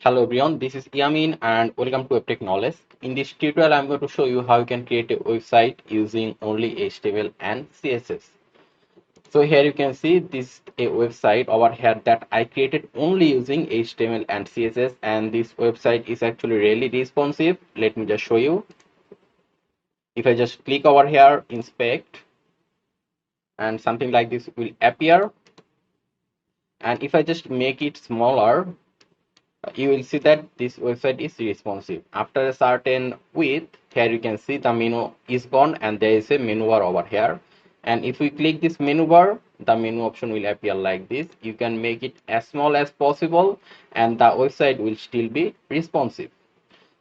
Hello everyone, this is Yamin and welcome to Web Knowledge. In this tutorial, I'm going to show you how you can create a website using only HTML and CSS. So here you can see this a website over here that I created only using HTML and CSS, and this website is actually really responsive. Let me just show you. If I just click over here, inspect, and something like this will appear. And if I just make it smaller, you will see that this website is responsive. After a certain width, here you can see the menu is gone and there is a menu bar over here. And if we click this menu bar, the menu option will appear like this. You can make it as small as possible and the website will still be responsive.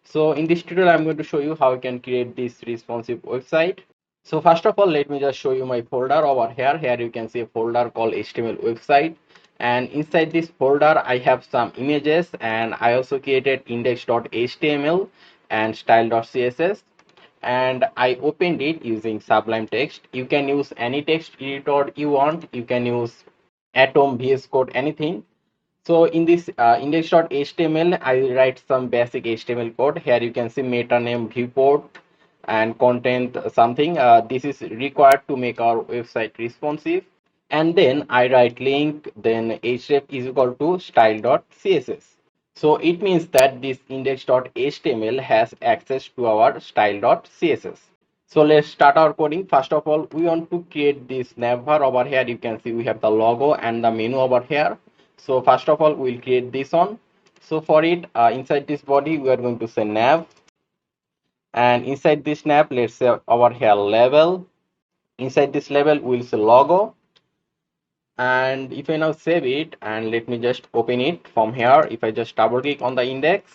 So in this tutorial, I'm going to show you how you can create this responsive website. So first of all, let me just show you my folder over here. Here you can see a folder called HTML website. And inside this folder, I have some images and I also created index.html and style.css. And I opened it using Sublime Text. You can use any text editor you want. You can use Atom, VS Code, anything. So in this index.html, I write some basic HTML code. Here you can see meta name, viewport, and content something. This is required to make our website responsive. And then I write link, then href is equal to style.css. So it means that this index.html has access to our style.css. So let's start our coding. First of all, we want to create this navbar over here. You can see we have the logo and the menu over here. So first of all, we'll create this one. So for it, inside this body, we are going to say nav, and inside this nav, let's say over here label. Inside this label, we'll say logo. And if I now save it and let me just open it from here, if I just double click on the index,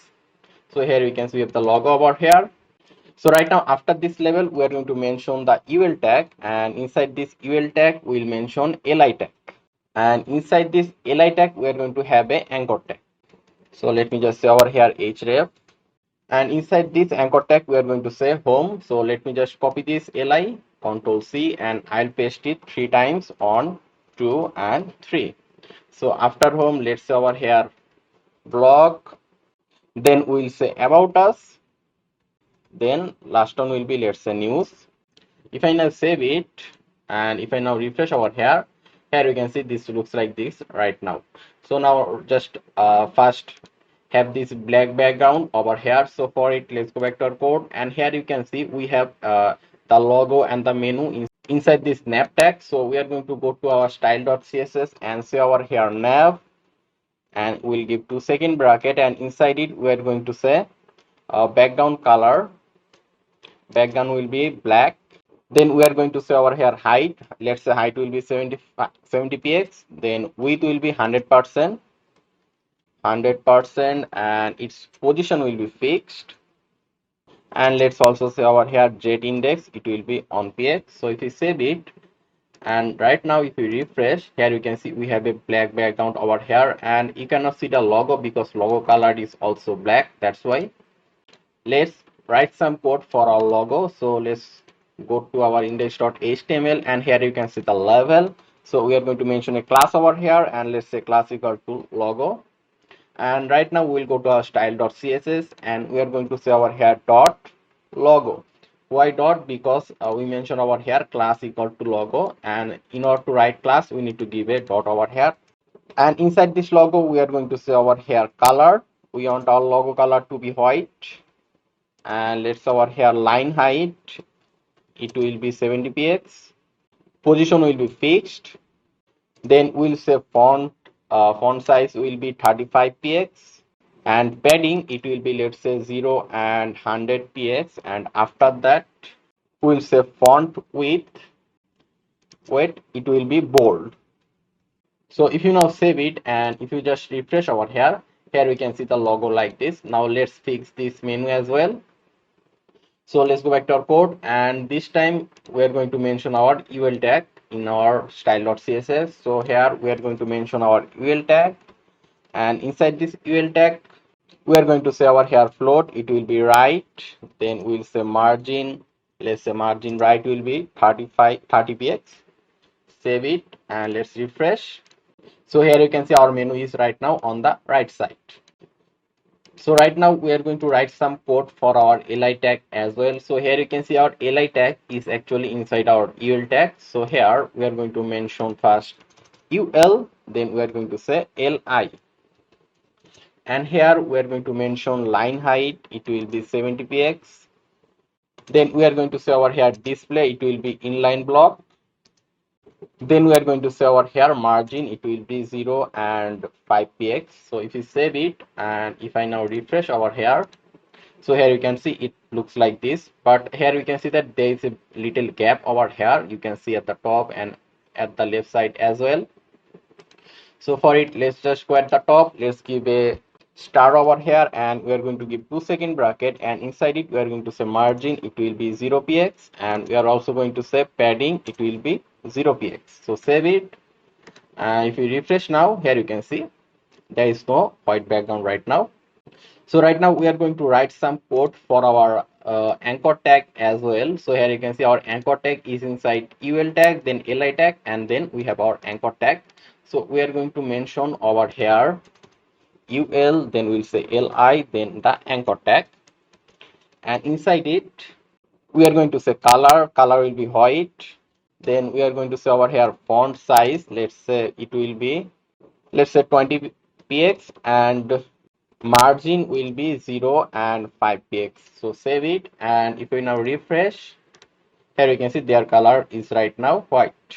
so here we can see we have the logo over here. So right now, after this level, we are going to mention the UL tag, and inside this UL tag, we'll mention li tag. And inside this li tag, we are going to have a anchor tag. So let me just say over here href. And inside this anchor tag, we are going to say home. So let me just copy this li, Control C, and I'll paste it 3 times on 2 and 3. So after home, let's say over here blog. Then we'll say about us. Then last one will be, let's say, news. If I now save it and if I now refresh over here, here you can see this looks like this right now. So now just first have this black background over here. So for it, let's go back to our code, and here you can see we have the logo and the menu inside this nav tag. So we are going to go to our style.css and say over here nav, and we'll give 2-second bracket, and inside it we are going to say background color. Background will be black. Then we are going to say over here height. Let's say height will be 70 px. Then width will be 100%, and its position will be fixed. And let's also say over here jet index, it will be on px. So if you save it, and right now if you refresh, here you can see we have a black background over here, and you cannot see the logo because logo color is also black. That's why. Let's write some code for our logo. So let's go to our index.html, and here you can see the level. So we are going to mention a class over here, and let's say class equal to logo. And right now we'll go to our style.css, and we are going to say over here dot logo. Why dot? Because we mentioned over here class equal to logo, and in order to write class we need to give a dot over here. And inside this logo we are going to say over here color. We want our logo color to be white, and let's over here line height, it will be 70 px. Position will be fixed. Then we'll say font size will be 35 px, and padding it will be, let's say, 0 and 100 px. And after that we'll say font width, it will be bold. So if you now save it and if you just refresh over here, we can see the logo like this. Now let's fix this menu as well. So let's go back to our code, and this time we are going to mention our UL tag in our style.css. So here we are going to mention our UL tag, and inside this UL tag we are going to say over here float, it will be right. Then we'll say margin, let's say margin right will be 30 px. Save it and let's refresh. So here you can see our menu is right now on the right side. So right now we are going to write some code for our li tag as well. So here you can see our li tag is actually inside our ul tag. So here we are going to mention first ul, then we are going to say li, and here we are going to mention line height, it will be 70 px. Then we are going to say over here display, it will be inline block. Then we are going to say over here margin, it will be 0 and 5 px. So if you save it and if I now refresh over here, so here you can see it looks like this, but here you can see that there is a little gap over here, you can see at the top and at the left side as well. So for it, let's just go at the top, let's give a star over here, and we are going to give 2-second bracket, and inside it we are going to say margin, it will be 0 px, and we are also going to say padding, it will be 0 px. So save it, and if you refresh now, here you can see there is no white background right now. So right now we are going to write some code for our anchor tag as well. So here you can see our anchor tag is inside ul tag, then li tag, and then we have our anchor tag. So we are going to mention over here ul, then we'll say li, then the anchor tag, and inside it we are going to say color will be white. Then we are going to say over here font size, let's say it will be, let's say 20 px, and margin will be 0 and 5 px. So save it, and if we now refresh, here you can see their color is right now white.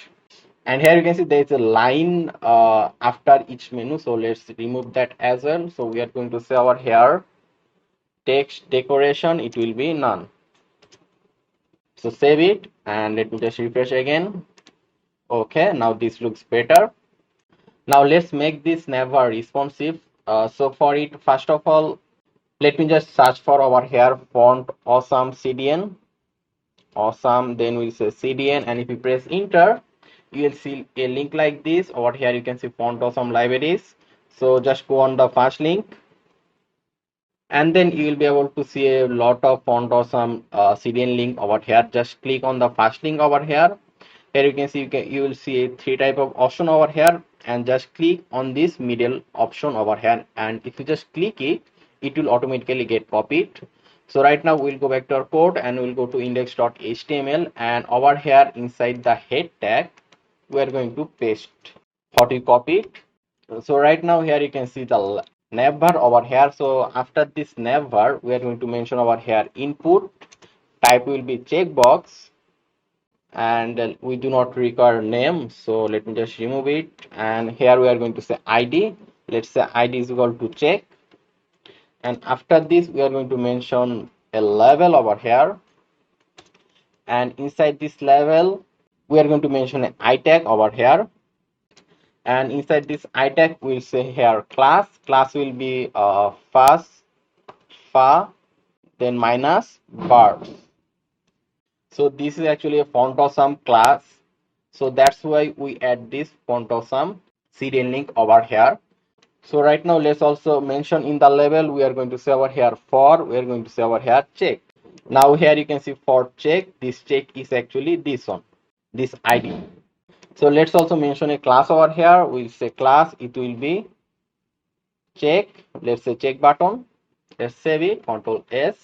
And here you can see there is a line after each menu, so let's remove that as well. So we are going to say over here text decoration, it will be none. So save it, and let me just refresh again. Okay, now this looks better. Now let's make this Navbar responsive. So for it, first of all, let me just search for over here font awesome cdn, awesome, then we'll say cdn, and if you press enter, you will see a link like this. Over here you can see font awesome libraries. So just go on the first link, and then you will be able to see a lot of font awesome cdn link over here. Just click on the first link over here. Here you can see you will see three type of option over here, and just click on this middle option over here, and if you just click it, it will automatically get copied. So right now we'll go back to our code, and we'll go to index.html, and over here inside the head tag we are going to paste what we copied. So right now here you can see the navbar over here. So after this navbar we are going to mention over here input, type will be checkbox, and we do not require name, so let me just remove it, and here we are going to say id, let's say id is equal to check, and after this we are going to mention a level over here, and inside this level we are going to mention an I tag over here, and inside this I tag we'll say here class will be fast fa, then minus bars. So this is actually a font awesome class, so that's why we add this font awesome cdn link over here. So right now let's also mention in the label we are going to say over here for, we are going to say over here check. Now here you can see for check, this check is actually this one, this id. So let's also mention a class over here. We'll say class, it will be check, let's say check button, let's save it, control s.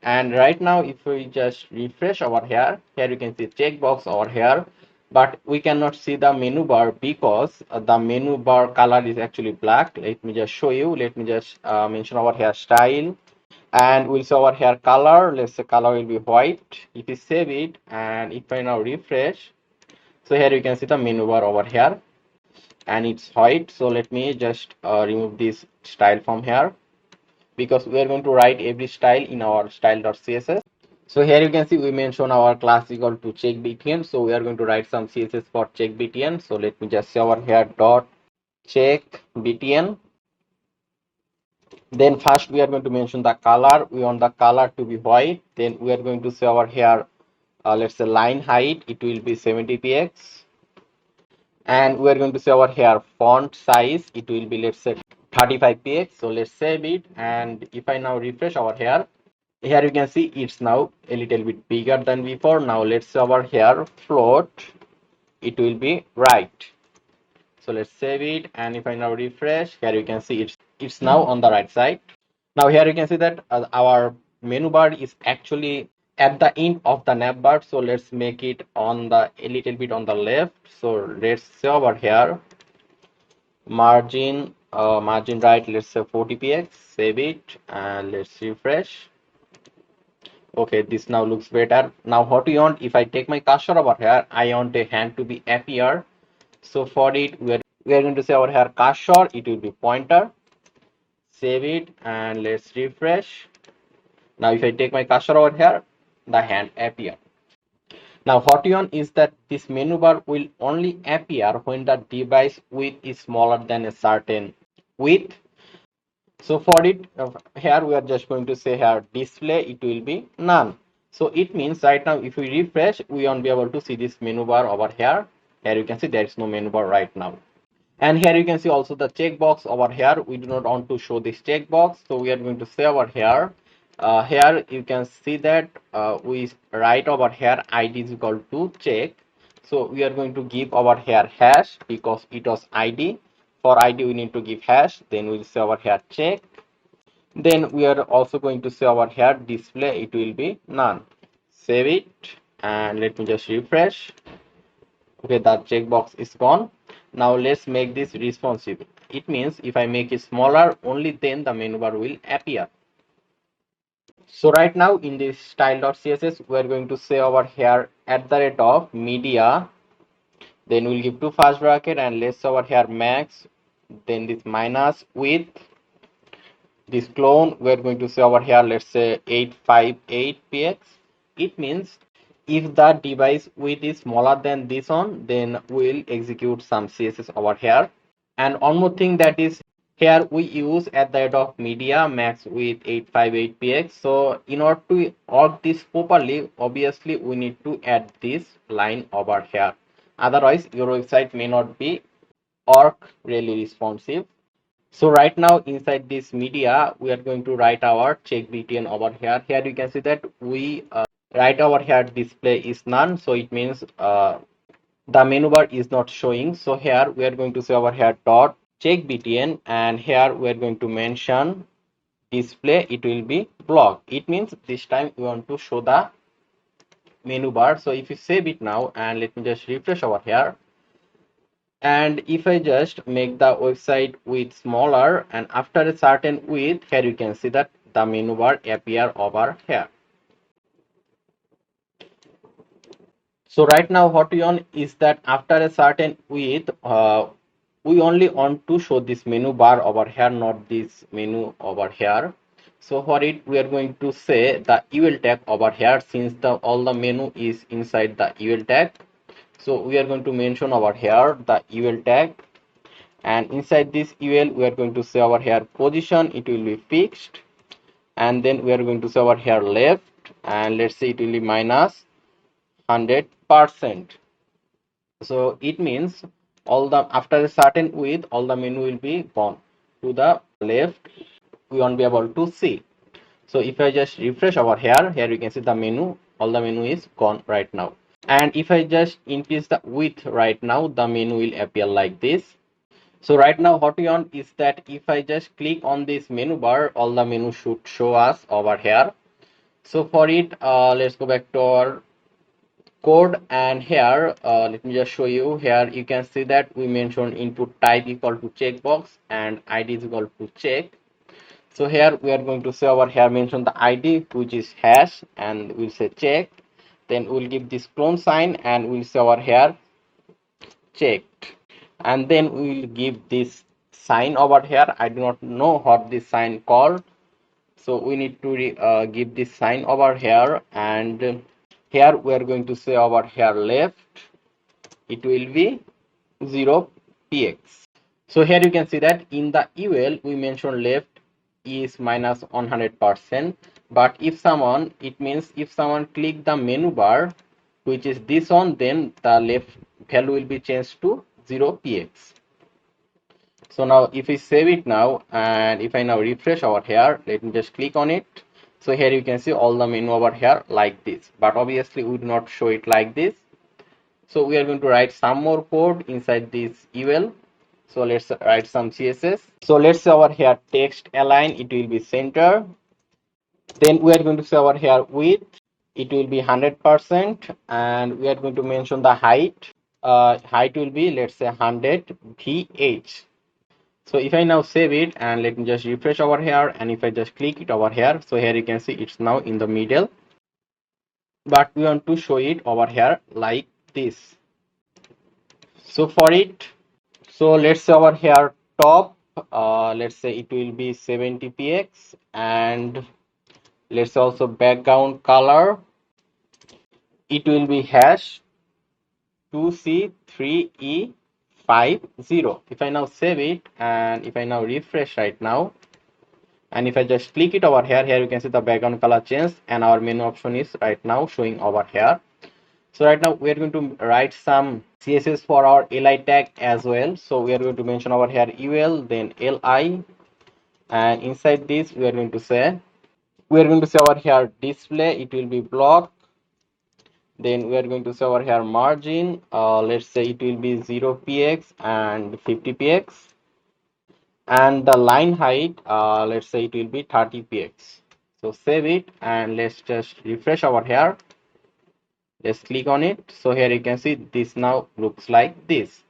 And right now if we just refresh over here, here you can see checkbox over here, but we cannot see the menu bar because the menu bar color is actually black. Let me just show you, let me just mention over here style, and we'll say over here color, let's say color will be white. If you save it and if I now refresh, so here you can see the menu bar over here and it's white. So let me just remove this style from here, because we are going to write every style in our style.css. So here you can see we mention our class equal to check btn, so we are going to write some css for check btn. So let me just say over here dot check btn. Then first we are going to mention the color, we want the color to be white. Then we are going to say over here let's say line height, it will be 70 px, and we are going to say over here font size, it will be let's say 35 px. So let's save it, and if I now refresh over here, here you can see it's now a little bit bigger than before. Now let's say over here float, it will be right. So let's save it, and if I now refresh, here you can see it's now on the right side. Now here you can see that our menu bar is actually at the end of the navbar. So let's make it on the a little bit on the left. So let's say over here margin right, let's say 40 px, save it, and let's refresh. Okay, this now looks better. Now what we want, if I take my cursor over here, I want a hand to be appear. So for it, we are going to say over here cursor, it will be pointer. Save it, and let's refresh. Now if I take my cursor over here, the hand appear. Now what we want is that this menu bar will only appear when the device width is smaller than a certain width. So for it, here we are just going to say here display, it will be none. So it means right now if we refresh, we won't be able to see this menu bar over here. Here you can see there is no menu bar right now. And here you can see also the checkbox over here. We do not want to show this checkbox, so we are going to say over here. Here you can see that we write over here id is equal to check. So we are going to give over here hash because it was id. For id we need to give hash. Then we'll say over here check. Then we are also going to say over here display, it will be none. Save it, and let me just refresh. Okay, that checkbox is gone. Now let's make this responsive. It means if I make it smaller, only then the menu bar will appear. So right now in this style.css, we are going to say over here at the rate of media, then we'll give two first bracket, and let's over here max, then this minus width, this clone, we're going to say over here, let's say 858 px. It means if the device width is smaller than this one, then we'll execute some css over here. And one more thing, that is here we use at the head of media max with 858 px. So in order to work this properly, obviously we need to add this line over here, otherwise your website may not be work really responsive. So right now inside this media, we are going to write our check btn over here. Here you can see that we write over here display is none. So it means the menu bar is not showing. So here we are going to say over here dot check btn, and here we are going to mention display, it will be block. It means this time we want to show the menu bar. So if you save it now, and let me just refresh over here, and if I just make the website width smaller, and after a certain width, here you can see that the menu bar appear over here. So right now what we want is that after a certain width, we only want to show this menu bar over here, not this menu over here. So for it, we are going to say the UL tag over here, since all the menu is inside the UL tag. So we are going to mention over here the UL tag, and inside this UL we are going to say over here position, it will be fixed, and then we are going to say over here left, and let's say it will be minus 100%. So it means all the after a certain width, all the menu will be gone to the left, we won't be able to see. So if I just refresh over here, here you can see the menu, all the menu is gone right now. And if I just increase the width right now, the menu will appear like this. So right now what we want is that if I just click on this menu bar, all the menu should show us over here. So for it, let's go back to our code, and here let me just show you. Here you can see that we mentioned input type equal to checkbox and id is equal to check. So here we are going to say over here mention the id, which is hash, and we'll say check. Then we'll give this clone sign, and we'll say over here checked, and then we will give this sign over here. I do not know what this sign called, so we need to give this sign over here, and here we are going to say over here left, it will be 0 px. So here you can see that in the UL we mentioned left is minus 100%, but if someone, it means if someone click the menu bar, which is this one, then the left value will be changed to 0 px. So now if we save it now, and if I now refresh over here, let me just click on it. So here you can see all the menu over here like this, but obviously we do not show it like this. So we are going to write some more code inside this UL. So let's write some CSS. So let's say over here text align, it will be center. Then we are going to say over here width, it will be 100%, and we are going to mention the height. Height will be, let's say, 100 VH. So if I now save it and let me just refresh over here, and if I just click it over here, so here you can see it's now in the middle, but we want to show it over here like this. So for it, so let's say over here top, let's say it will be 70 px, and let's also background color, it will be hash 2C3E50. If I now save it and if I now refresh right now, and if I just click it over here, here you can see the background color change, and our menu option is right now showing over here. So right now we are going to write some CSS for our li tag as well. So we are going to mention over here ul, then li, and inside this we are going to say over here display, it will be block. Then we are going to say over here margin, let's say it will be 0 px and 50 px, and the line height, let's say it will be 30 px. So save it and let's just refresh over here. Let's click on it. So here you can see this now looks like this.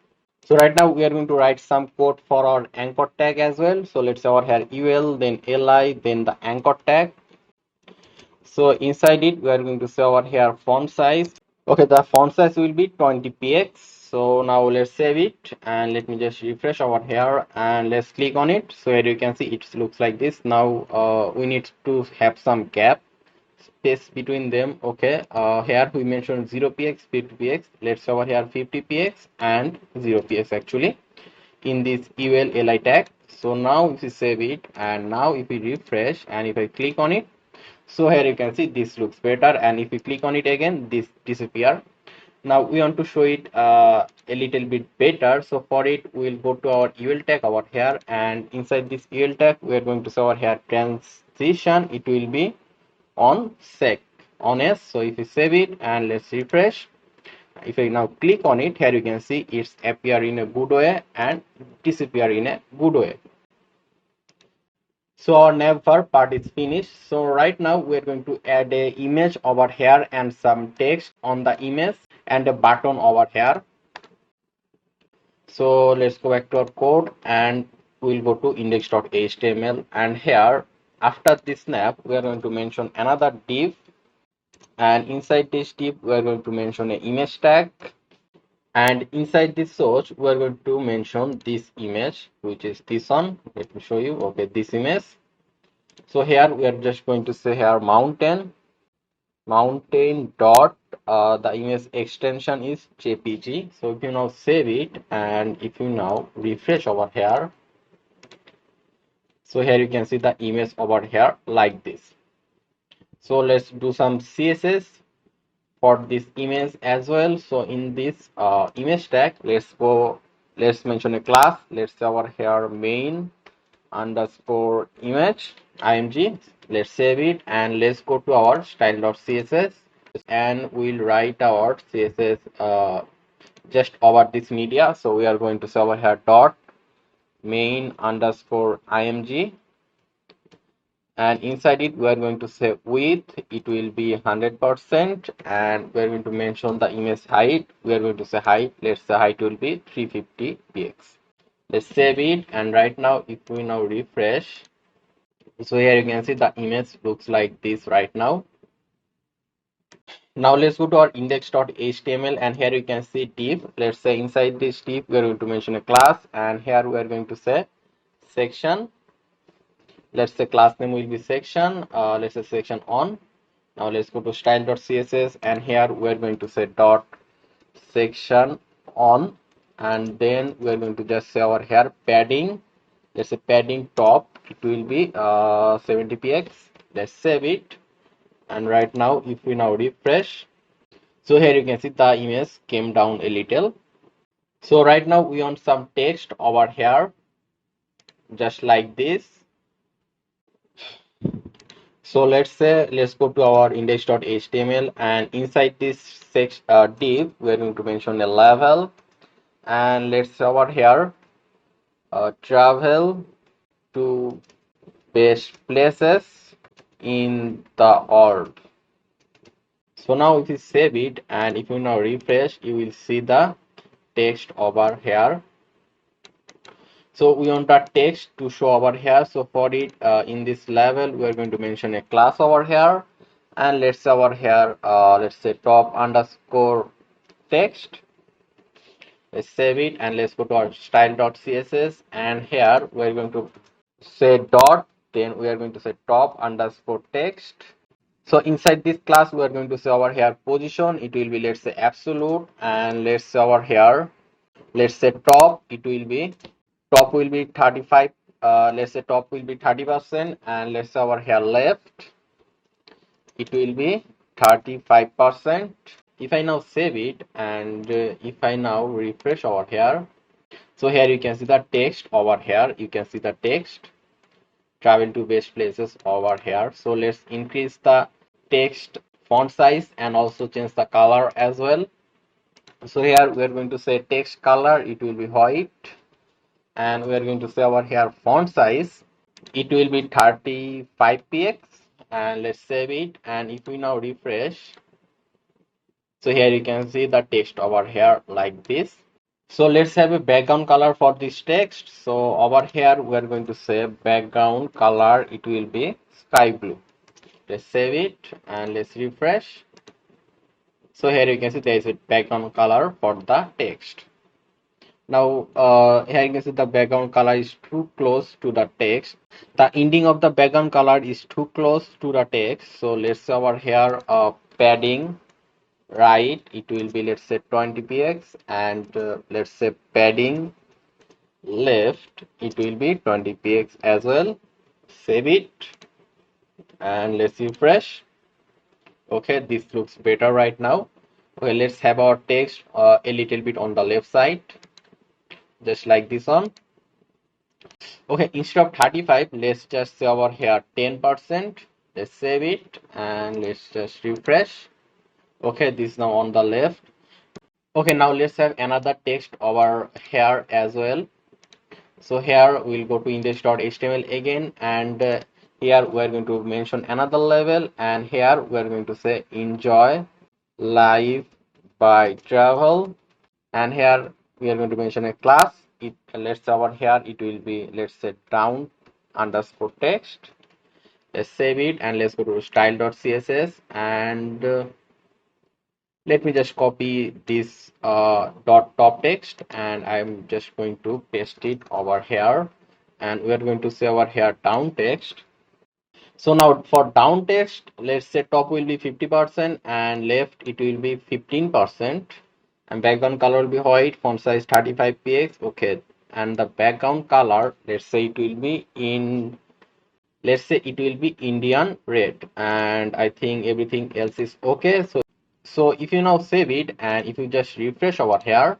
So right now we are going to write some code for our anchor tag as well. So let's say over here ul, then li, then the anchor tag. So inside it we are going to say over here font size. Okay, the font size will be 20 px. So now let's save it and let me just refresh over here and let's click on it. So here you can see it looks like this. Now we need to have some gap space between them. Okay, here we mentioned 0 px, 50 px. Let's over here 50 px and 0 px actually in this ul li tag. So now if we save it and now if we refresh and if I click on it, so here you can see this looks better, and if we click on it again, this disappear. Now we want to show it a little bit better. So for it we'll go to our ul tag over here, and inside this ul tag we are going to say over here transition, it will be on sec on s. So if we save it and let's refresh, if I now click on it, here you can see it's appear in a good way and disappear in a good way. So our Navbar part is finished. So right now we are going to add a image over here and some text on the image and a button over here. So let's go back to our code and we'll go to index.html, and here after this snap we are going to mention another div, and inside this div we are going to mention an image tag, and inside this source we are going to mention this image, which is this one. Let me show you. Okay, this image. So here we are just going to say here mountain dot, the image extension is jpg. So if you now save it and if you now refresh over here, so here you can see the image over here like this. So let's do some css for this image as well. So in this image tag, let's mention a class. Let's say over here main underscore image img. Let's save it and let's go to our style.css, and we'll write our css just over this media. So we are going to say over here dot main underscore img, and inside it we are going to say width, it will be 100%, and we are going to mention the image height. We are going to say height, let's say height will be 350 px. Let's save it, and right now if we now refresh, so here you can see the image looks like this right now. Now let's go to our index.html, and here you can see div. Let's say inside this div we are going to mention a class, and here we are going to say section. Let's say class name will be section, let's say section on. Now let's go to style.css, and here we are going to say dot section on, and then we are going to just say over here padding. Let's say padding top, it will be 70 px. Let's save it, and right now if we now refresh, so here you can see the image came down a little. So right now we want some text over here just like this. So let's say let's go to our index.html, and inside this div we are going to mention a level, and let's say over here travel to best places in the world. So now if you save it and if you now refresh, you will see the text over here. So we want the text to show over here. So for it, in this level, we are going to mention a class over here, and let's say over here, let's say top underscore text. Let's save it and let's go to our style.css, and here we are going to say dot, then we are going to say top underscore text. So inside this class, we are going to say over here position. It will be, let's say, absolute, and let's say over here, let's say top. It will be, top will be 35. Let's say top will be 30%, and let's say over here left, it will be 35%. If I now save it and if I now refresh over here, so here you can see the text over here. You can see the text travel to best places over here. So let's increase the text font size and also change the color as well. So here we are going to say text color, it will be white, and we are going to say over here font size, it will be 35 px, and let's save it. And if we now refresh, so here you can see the text over here like this. So let's have a background color for this text. So over here we are going to say background color, it will be sky blue. Let's save it and let's refresh. So here you can see there is a background color for the text. Now here you can see the background color is too close to the text. The ending of the background color is too close to the text. So let's say over here padding right, it will be, let's say, 20 px, and let's say padding left, it will be 20 px as well. Save it and let's refresh. Okay, this looks better right now. Okay, let's have our text a little bit on the left side, just like this one. Okay, instead of 35, let's just say over here 10%. Let's save it and let's just refresh. Okay, this is now on the left. Okay, now let's have another text over here as well. So here we'll go to index.html again, and here we're going to mention another level, and here we're going to say enjoy life by travel, and here we are going to mention a class. It, let's say over here it will be, let's say, down underscore text. Let's save it and let's go to style.css, and let me just copy this dot top text, and I'm just going to paste it over here, and we are going to say over here down text. So now for down text, let's say top will be 50% and left it will be 15%, and background color will be white, font size 35 px. Okay, and the background color, let's say it will be in, let's say it will be Indian red, and I think everything else is okay. So if you now save it and if you just refresh over here,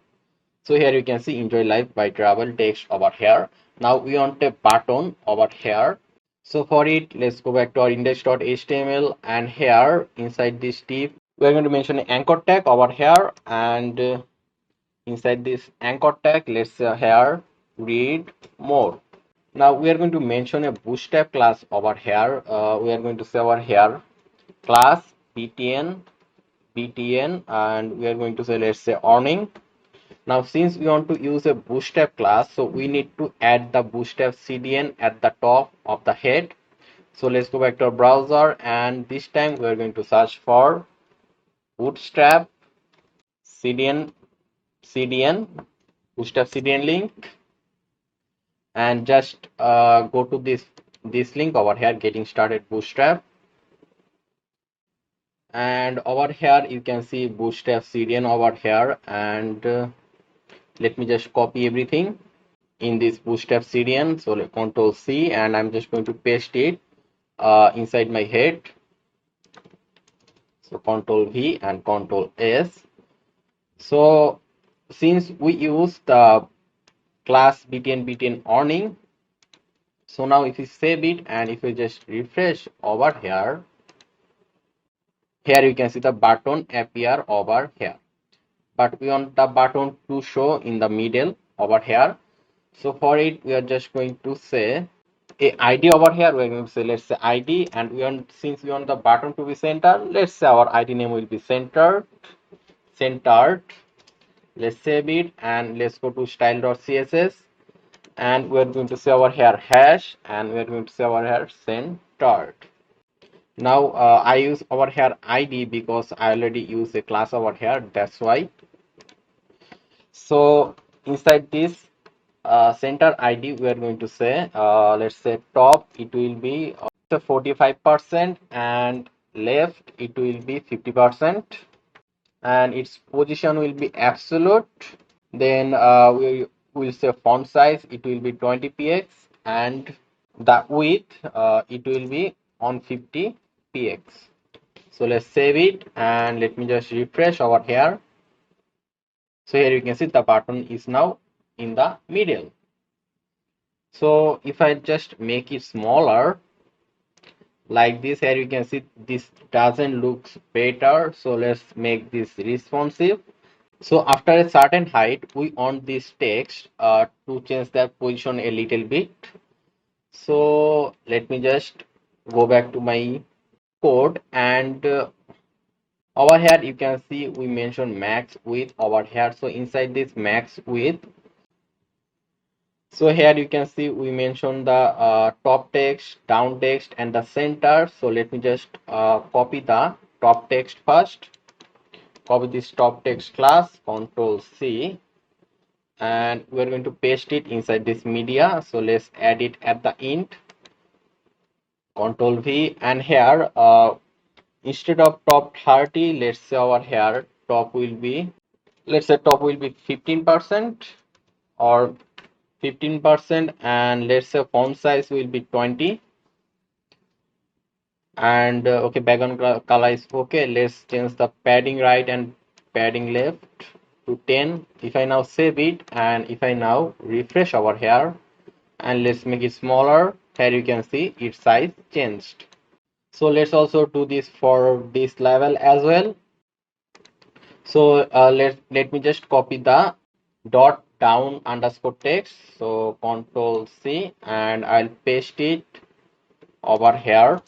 so here you can see enjoy life by travel text over here. Now we want a button over here. So for it, let's go back to our index.html, and here inside this div, we're going to mention an anchor tag over here, and inside this anchor tag, let's say here read more. Now we are going to mention a bootstrap class over here. We are going to say over here class btn, and we are going to say, let's say, earning. Now since we want to use a bootstrap class, so we need to add the bootstrap cdn at the top of the head. So let's go back to our browser, and this time we are going to search for bootstrap cdn bootstrap cdn link, and just go to this link over here, getting started bootstrap, and over here you can see bootstrap cdn over here, and let me just copy everything in this bootstrap cdn. So Control C, and I'm just going to paste it inside my head. So Control V and Control S. So since we use the class btn earning, so now if you save it and if you just refresh over here, here you can see the button appear over here, but we want the button to show in the middle over here. So for it, we are just going to say a ID over here. We're going to say, let's say ID, and since we want the button to be centered, let's say our ID name will be centered. Let's save it and let's go to style.css, and we're going to say our here hash, and we're going to say our here centered. Now I use over here ID because I already use a class over here, that's why. So inside this center ID, we are going to say, let's say top, it will be 45%, and left it will be 50%, and its position will be absolute. Then we will say font size, it will be 20 px, and the width, it will be on 50 px. So let's save it and let me just refresh over here. So here you can see the button is now in the middle. So if I just make it smaller like this, here you can see this doesn't look better. So let's make this responsive. So after a certain height, we want this text to change the position a little bit. So let me just go back to my code, and over here you can see we mentioned max width over here. So inside this max width, so here you can see we mentioned the top text, down text, and the center. So let me just copy the top text first. Copy this top text class, Control C, and we're going to paste it inside this media. So let's add it at the end, Control V, and here instead of top 30, let's say over here top will be, let's say top will be 15% or 15%, and let's say font size will be 20, and okay, background color is okay. Let's change the padding right and padding left to 10. If I now save it and if I now refresh over here and let's make it smaller, here you can see its size changed. So let's also do this for this level as well. So let me just copy the dot down underscore text. So Control C, and I'll paste it over here.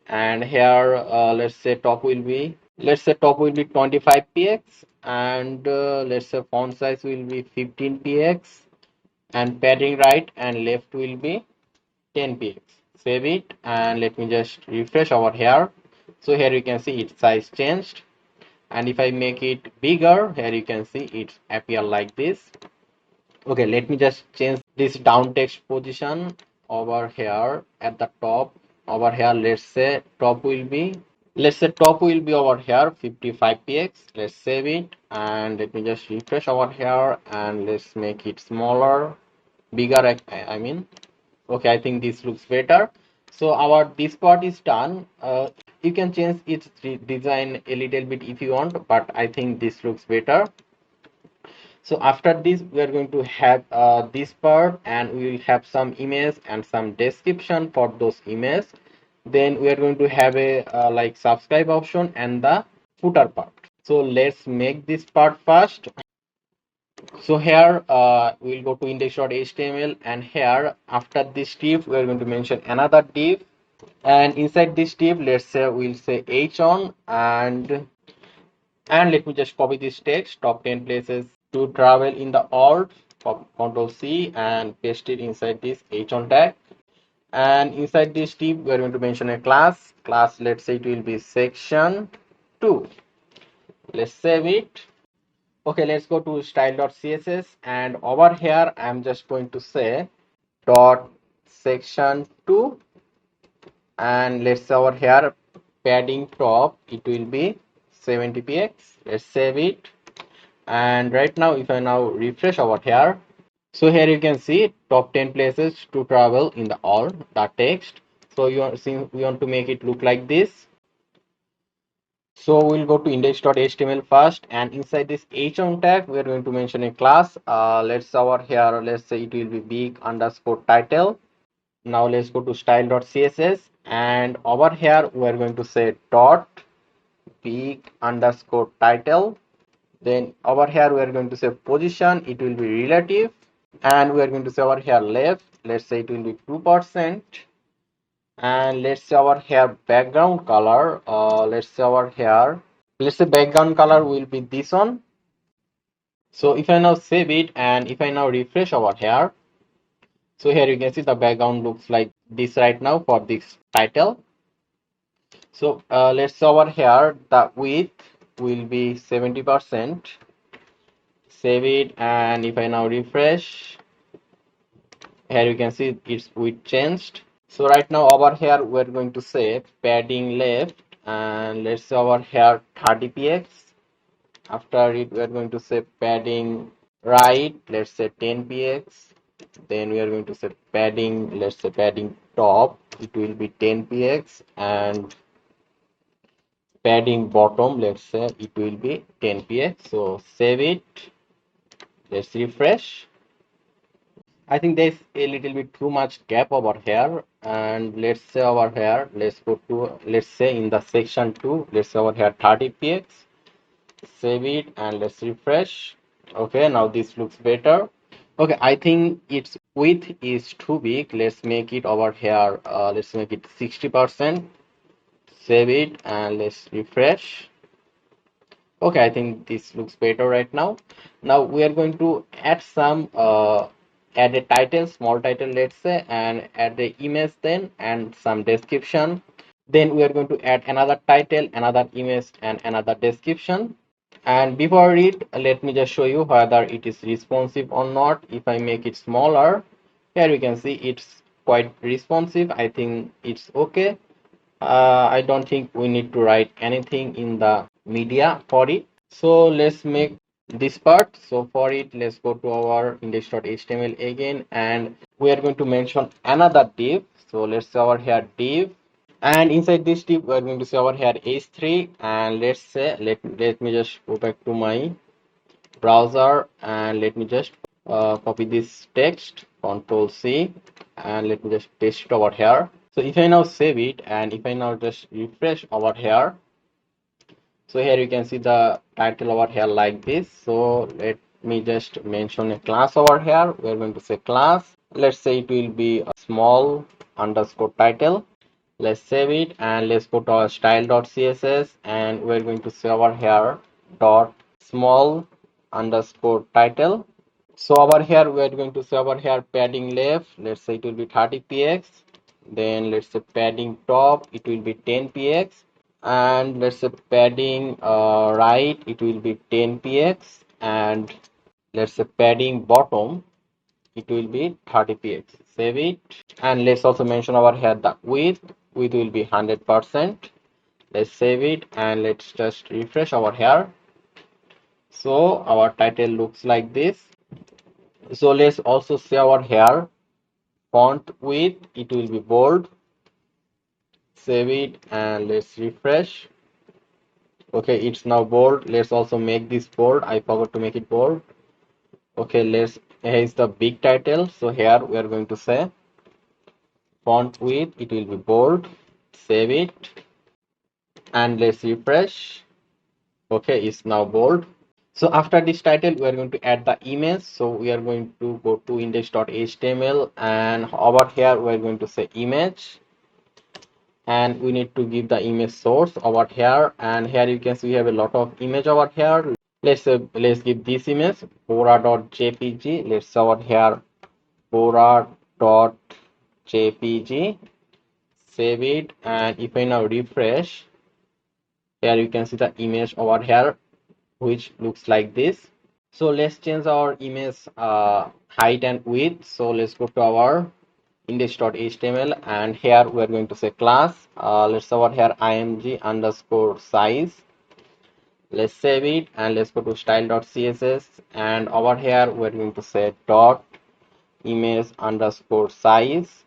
And here let's say top will be 25 px, and let's say font size will be 15 px, and padding right and left will be 10 px. Save it and let me just refresh over here. So here you can see its size changed, and if I make it bigger, here you can see it appear like this. Okay, let me just change this down text position over here at the top. Over here, let's say top will be over here 55 px. Let's save it and let me just refresh over here and let's make it smaller, bigger, I mean. Okay, I think this looks better. So our this part is done. You can change its design a little bit if you want, but I think this looks better. So after this, we are going to have this part, and we will have some image and some description for those images. Then we are going to have a like subscribe option and the footer part. So let's make this part first. So here we'll go to index.html, and here after this div, we are going to mention another div, and inside this div, let's say we'll say h on, and let me just copy this text, top 10 places to travel in the world. Control C and paste it inside this h on tag. And inside this div, we are going to mention a class. Let's say it will be section 2. Let's save it. Okay, let's go to style.css, and over here I'm just going to say dot section 2, and let's say over here padding top, it will be 70 px. Let's save it, and right now if I now refresh over here, so here you can see top 10 places to travel in the all the text. So you are seeing, we want to make it look like this. So we'll go to index.html first, and inside this h1 tag, we are going to mention a class. Let's over here, let's say it will be big underscore title. Now let's go to style.css, and over here we are going to say dot big underscore title. Then over here we are going to say position, it will be relative. and we are going to say our hair left, let's say it will be 2%, and let's say our hair background color, let's say our hair, let's say background color will be this one. So if I now save it and if I now refresh our hair, so here you can see the background looks like this right now for this title. So let's say over here the width will be 70%. Save it, and if I now refresh, here you can see its width changed. So right now over here we're going to say padding left, and let's say over here 30 px. After it we are going to say padding right, let's say 10 px. Then we are going to say padding, let's say padding top, it will be 10 px, and padding bottom, let's say it will be 10 px. So save it, let's refresh. I think there's a little bit too much gap over here, and let's say over here, let's go to, let's say in the section 2, let's say over here 30 px. Save it and let's refresh. Okay, now this looks better. Okay, I think its width is too big. Let's make it over here, let's make it 60%. Save it and let's refresh. Okay, I think this looks better right now. Now we are going to add some add a title, small title, let's say, and add the image then and some description. Then we are going to add another title, another image, and another description. And before it, let me just show you whether it is responsive or not. If I make it smaller, here you can see it's quite responsive. I think it's okay. I don't think we need to write anything in the media for it. So let's make this part. So for it, let's go to our index.html again, and we are going to mention another div. So let's say our here div, and inside this div we are going to say our here h3, and let's say let me just go back to my browser, and let me just copy this text, Control C, and let me just paste it over here. So if I now save it and if I now just refresh over here, so here you can see the title over here like this. So let me just mention a class over here. We're going to say class. Let's say it will be a small underscore title. Let's save it and let's go to our style.css, and we're going to say over here dot small underscore title. So over here we are going to say over here padding left, let's say it will be 30 px. Then let's say padding top, it will be 10 px, and let's say padding right, it will be 10 px, and let's say padding bottom, it will be 30 px. Save it, and let's also mention over here the width will be 100%. Let's save it and let's just refresh over here. So our title looks like this. So let's also say over here font width, it will be bold. Save it and let's refresh. Okay, it's now bold. Let's also make this bold. I forgot to make it bold. Okay, here is the big title. So here we are going to say font width, it will be bold. Save it and let's refresh. Okay, it's now bold. So after this title, we are going to add the image. So we are going to go to index.html, and over here we are going to say image, and we need to give the image source over here. And here you can see we have a lot of image over here. Let's give this image bora.jpg. Let's say over here bora.jpg. Save it, and if I now refresh, here you can see the image over here, which looks like this. So let's change our image height and width. So let's go to our index.html, and here we are going to say class. Let's over here img underscore size. Let's save it and let's go to style.css, and over here we're going to say dot image underscore size.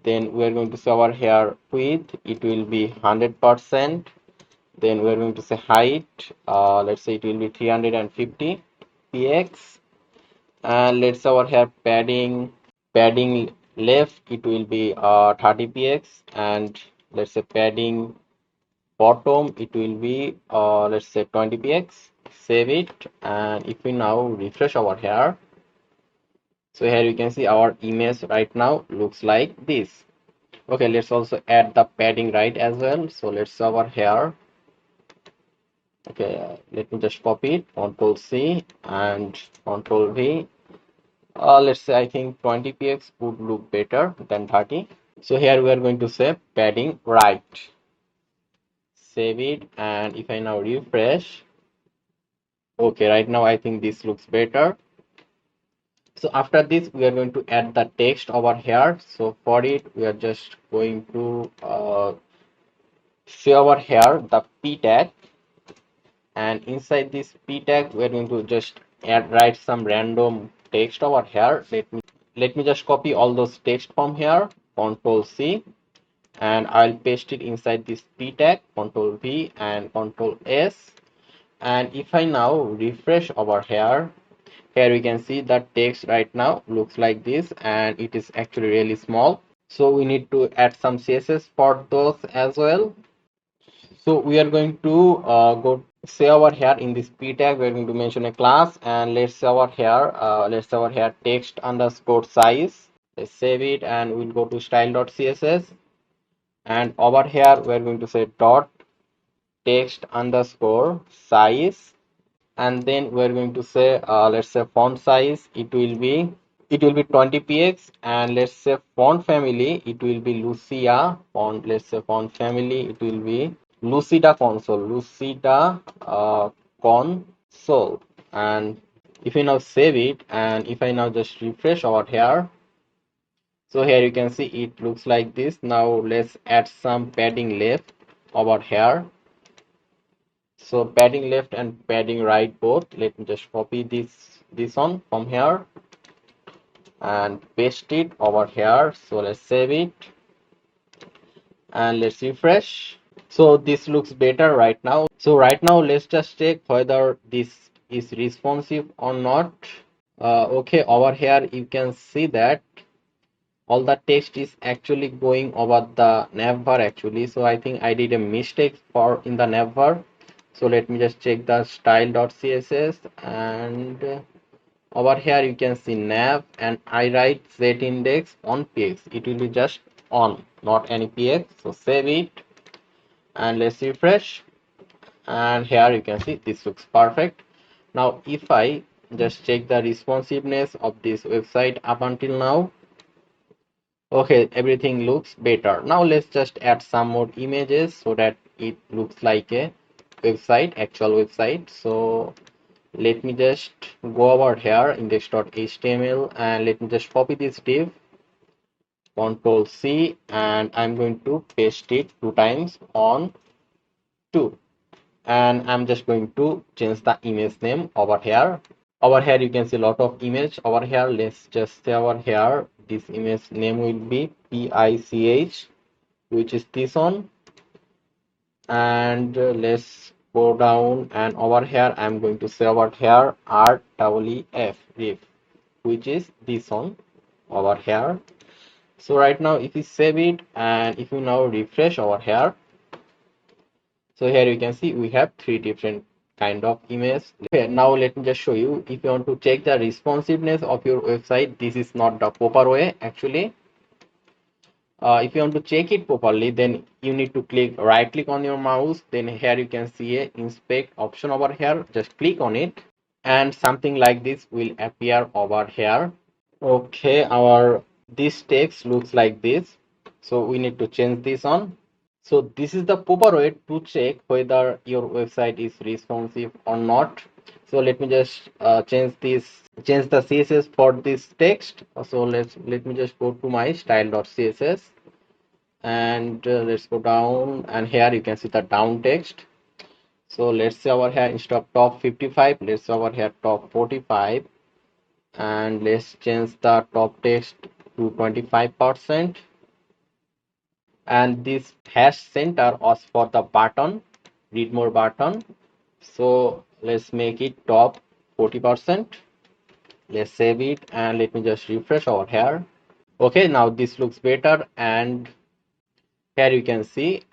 Then we're going to say over here width, it will be 100%. Then we're going to say height, let's say it will be 350 px, and let's say over here padding left, it will be 30 px, and let's say padding bottom, it will be let's say 20 px. Save it, and if we now refresh over here, So here you can see our image right now looks like this. Okay, let's also add the padding right as well. So let's see over here. Okay, let me just copy it, Control C and Control V. Let's say I think 20 px would look better than 30. So here we are going to say padding right. Save it, and if I now refresh, okay, right now I think this looks better. So after this, we are going to add the text over here. So for it, we are just going to say over here the p tag, and inside this p tag, we are going to just write some random text over here. Let me just copy all those text from here. Control C, and I'll paste it inside this p tag. Control V and Control S. And if I now refresh over here, we can see that text right now looks like this, and it is actually really small. So we need to add some CSS for those as well. So we are going to go say over here in this p tag, we're going to mention a class, and let's say over here, text underscore size. Let's save it, and we'll go to style.css, and over here we're going to say dot text underscore size, and then we're going to say let's say font size, it will be 20 px, and let's say font family, it will be Lucia font. Let's say font family, it will be Lucida console. And if you now save it, and if I now just refresh over here, so here you can see it looks like this. Now let's add some padding left over here. So padding left and padding right both. Let me just copy this one from here and paste it over here. So let's save it, and let's refresh. So this looks better right now. So right now let's just check whether this is responsive or not. Okay, over here you can see that all the text is actually going over the navbar actually. So I think I did a mistake for in the navbar. So let me just check the style.css, and over here you can see nav, and I write set index on px. It will be just on, not any px. So save it, and let's refresh, and here you can see this looks perfect. Now if I just check the responsiveness of this website up until now, okay, everything looks better. Now let's just add some more images so that it looks like a actual website. So let me just go over here index.html, and let me just copy this div, Control C, and I'm going to paste it 2 times on 2, and I'm just going to change the image name over here. Over here you can see a lot of image over here. Let's just say over here this image name will be PICH, which is this one. And let's go down, and over here I'm going to say over here REEF, which is this one over here. So right now if you save it, and if you now refresh over here, so here you can see we have 3 different kind of image. Okay, now let me just show you. If you want to check the responsiveness of your website, this is not the proper way actually. If you want to check it properly, then you need to right click on your mouse, then here you can see a inspect option over here. Just click on it, and something like this will appear over here. Okay, our this text looks like this, so we need to change this on. So this is the proper way to check whether your website is responsive or not. So let me just change the CSS for this text. So let me just go to my style.css, and let's go down, and here you can see the down text. So let's say over here instead of top 55, let's say over here top 45, and let's change the top text to 25%. And this hash center was for the button, read more button. So let's make it top 40%. Let's save it, and let me just refresh over here. Okay, now this looks better, and here you can see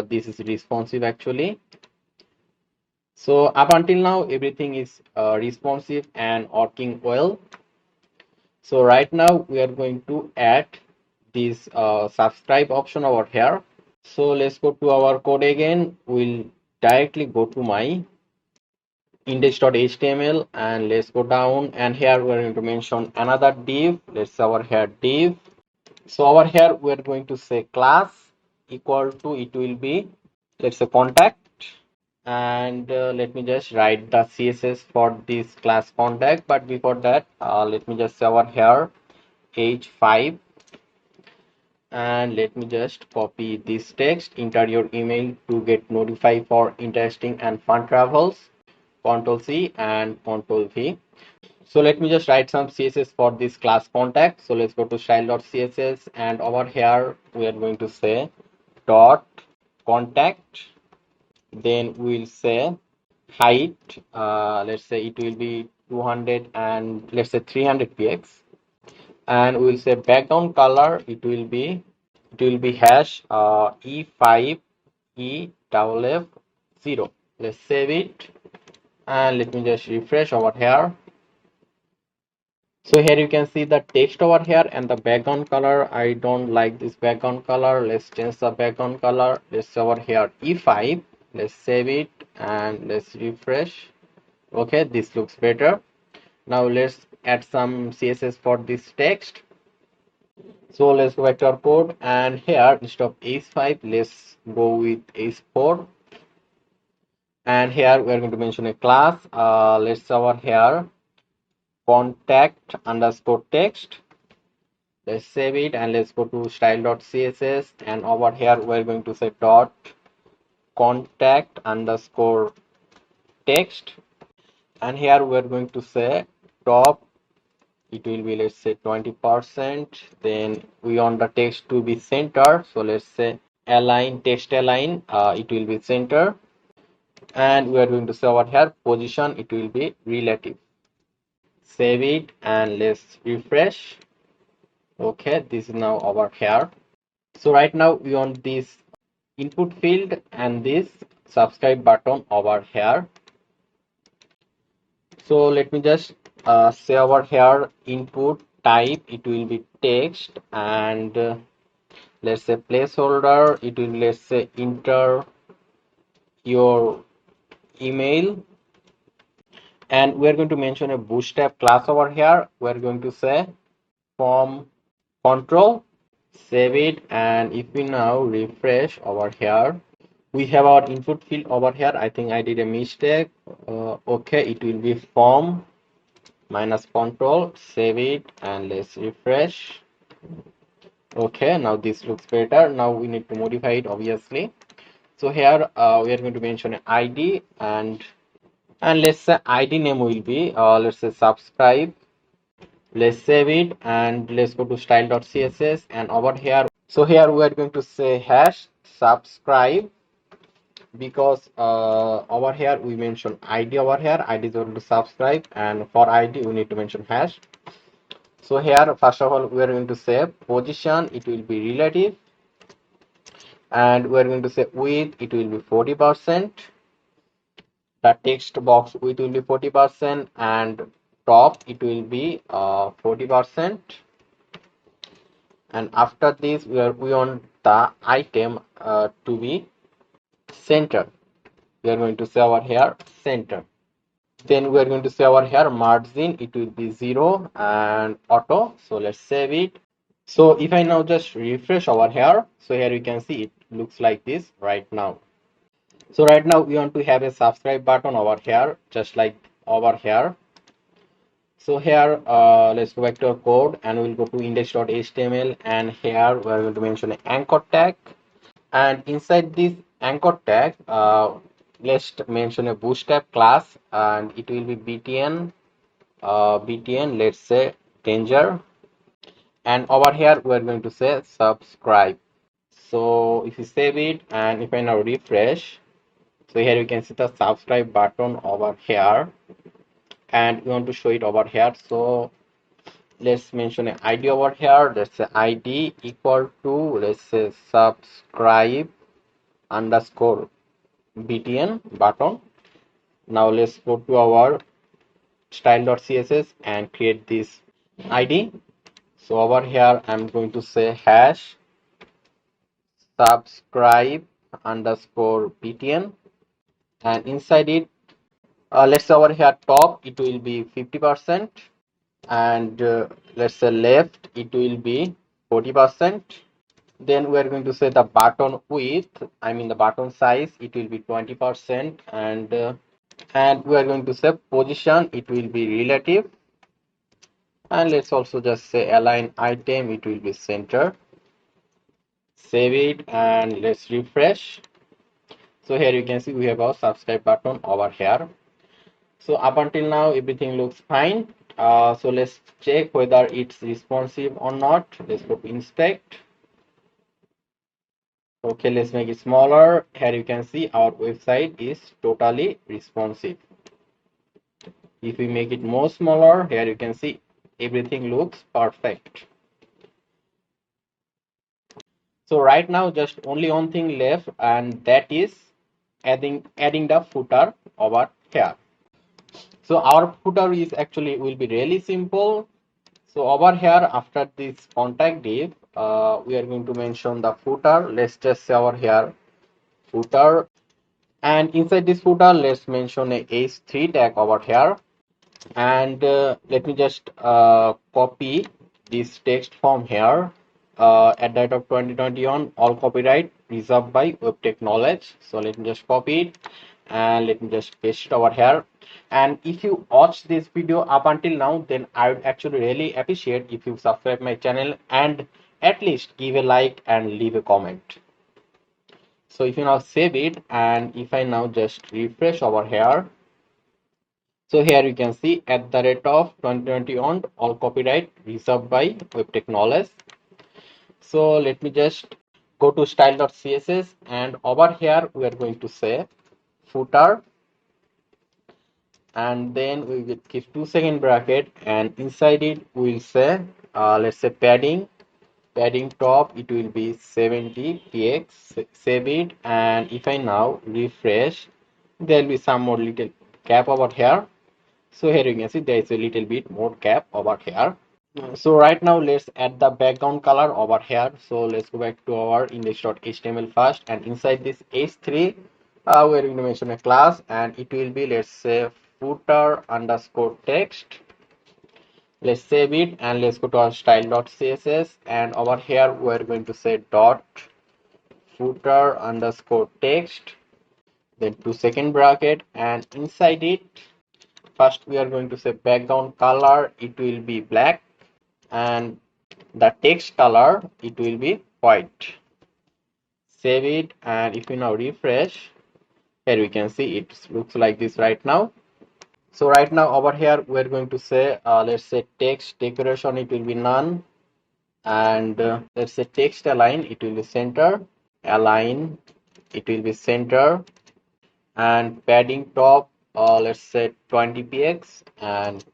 this is responsive actually. So up until now everything is responsive and working well. So right now we are going to add this subscribe option over here. So let's go to our code again. We'll directly go to my index.html and let's go down, and here we're going to mention another div. Let's say over here div. So over here we're going to say class equal to, it will be, let's say contact, and let me just write the CSS for this class contact. But before that, let me just say over here h5, and let me just copy this text. Enter your email to get notified for interesting and fun travels. Control C and Control V. So let me just write some CSS for this class contact. So let's go to style.css, and over here we are going to say dot contact. Then we'll say height. Let's say it will be 200 and let's say 300 px. And we'll say background color. It will be hash E5 E0. Let's save it, and let me just refresh over here. So here you can see the text over here and the background color. I don't like this background color. Let's change the background color. Let's over here E5. Let's save it and let's refresh. Okay, this looks better. Now let's add some CSS for this text. So let's go back to our code, and here instead of H5, let's go with H4. And here we are going to mention a class. Let's over here contact underscore text. Let's save it and let's go to style.css, and over here we're going to say dot contact underscore text, and here we're going to say top, it will be, let's say 20%. Then we want the text to be center, so let's say align, text align, it will be center. And we are going to say over here position, it will be relative. Save it and let's refresh. Okay, this is now over here. So right now we want this input field and this subscribe button over here. So let me just say over here input type, it will be text, and let's say placeholder, it will, let's say enter your email, and we're going to mention a bootstrap class over here. We're going to say form control. Save it, and if we now refresh over here, we have our input field over here. I think I did a mistake. Okay, it will be form minus control. Save it and let's refresh. Okay, now this looks better. Now we need to modify it, obviously. So here we are going to mention an ID, and let's say ID name will be let's say subscribe. Let's save it and let's go to style.css, and over here, so here we are going to say hash subscribe, because over here we mention ID. Over here ID is going to subscribe, and for ID we need to mention hash. So here first of all we are going to say position, it will be relative, and we are going to say width, it will be 40%. The text box width will be 40%, and top it will be 40%. And after this we want the item to be center. We are going to say over here center. Then we are going to say over here margin, it will be 0 and auto. So let's save it. So if I now just refresh over here, so here you can see it looks like this right now. So right now we want to have a subscribe button over here, just like over here. So here let's go back to our code, and we'll go to index.html, and here we are going to mention an anchor tag, and inside this anchor tag let's mention a bootstrap class, and it will be btn, let's say danger, and over here we are going to say subscribe. So if you save it and if I now refresh, so here you can see the subscribe button over here, and we want to show it over here. So let's mention an ID over here. Let's say ID equal to, let's say subscribe underscore btn button. Now let's go to our style.css and create this. ID. So over here, I'm going to say hash subscribe underscore btn, and inside it, let's say over here top it will be 50%, and let's say left it will be 40%. Then we are going to say the button width, I mean the button size, it will be 20%, and we are going to say position, it will be relative, and let's also just say align item, it will be center. Save it and let's refresh. So here you can see we have our subscribe button over here. So up until now everything looks fine. So let's check whether it's responsive or not. Let's go to inspect. Okay, let's make it smaller. Here you can see our website is totally responsive. If we make it more smaller, here you can see everything looks perfect. So right now just only one thing left, and that is adding the footer over here. So our footer is actually will be really simple. So over here after this contact div, we are going to mention the footer. Let's just say over here footer, and inside this footer let's mention a h3 tag over here, and let me just copy this text from here. At date of 2021, all copyright reserved by webtech knowledge. So let me just copy it and let me just paste it over here. And if you watch this video up until now, then I would actually really appreciate if you subscribe my channel and at least give a like and leave a comment. So if you now save it, and if I now just refresh over here, so here you can see at the rate of 2020 on all copyright reserved by webtech knowledge. So let me just go to style.css, and over here we are going to say footer, and then we will give 2-second bracket, and inside it we will say let's say padding top, it will be 70 px. Save it, and if I now refresh, there will be some more little gap over here. So here you can see there is a little bit more gap over here. So right now let's add the background color over here. So let's go back to our index.html first, and inside this h3 we're going to mention a class, and it will be, let's say, footer underscore text. Let's save it and let's go to our style.css, and over here we're going to say dot footer underscore text, then 2-second bracket, and inside it first we are going to say background color, it will be black, and the text color, it will be white. Save it, and if you now refresh, here we can see it looks like this right now. So right now over here we're going to say let's say text decoration, it will be none, and let's say text align, it will be center, align, it will be center, and padding top, let's say 20 px, and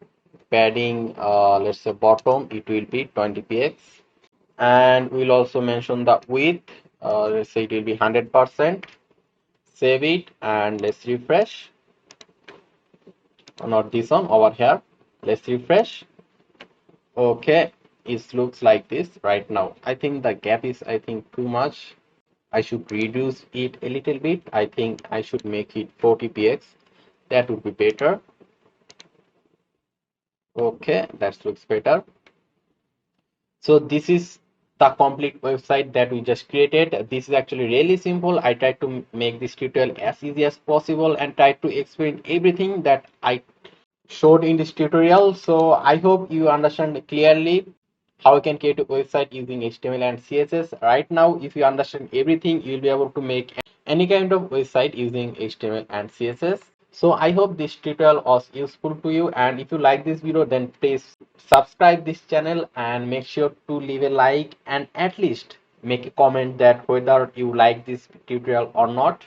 padding let's say bottom, it will be 20 px, and we'll also mention the width, let's say it will be 100%. Save it and let's refresh. Not this one, over here, let's refresh. Okay, it looks like this right now. I think the gap is, I think, too much. I should reduce it a little bit. I think I should make it 40 px. That would be better. Okay, that looks better. So this is the complete website that we just created. This is actually really simple. I tried to make this tutorial as easy as possible and tried to explain everything that I showed in this tutorial. So I hope you understand clearly how you can create a website using HTML and CSS. Right now, if you understand everything, you'll be able to make any kind of website using HTML and CSS. So I hope this tutorial was useful to you, and if you like this video, then please subscribe this channel and make sure to leave a like and at least make a comment that whether you like this tutorial or not.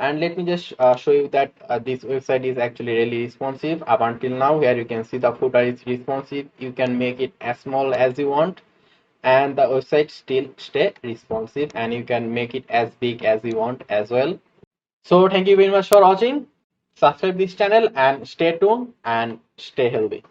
And let me just show you that this website is actually really responsive. Up until now, here you can see the footer is responsive. You can make it as small as you want, and the website still stay responsive, and you can make it as big as you want as well. So thank you very much for watching. Subscribe this channel and stay tuned and stay healthy.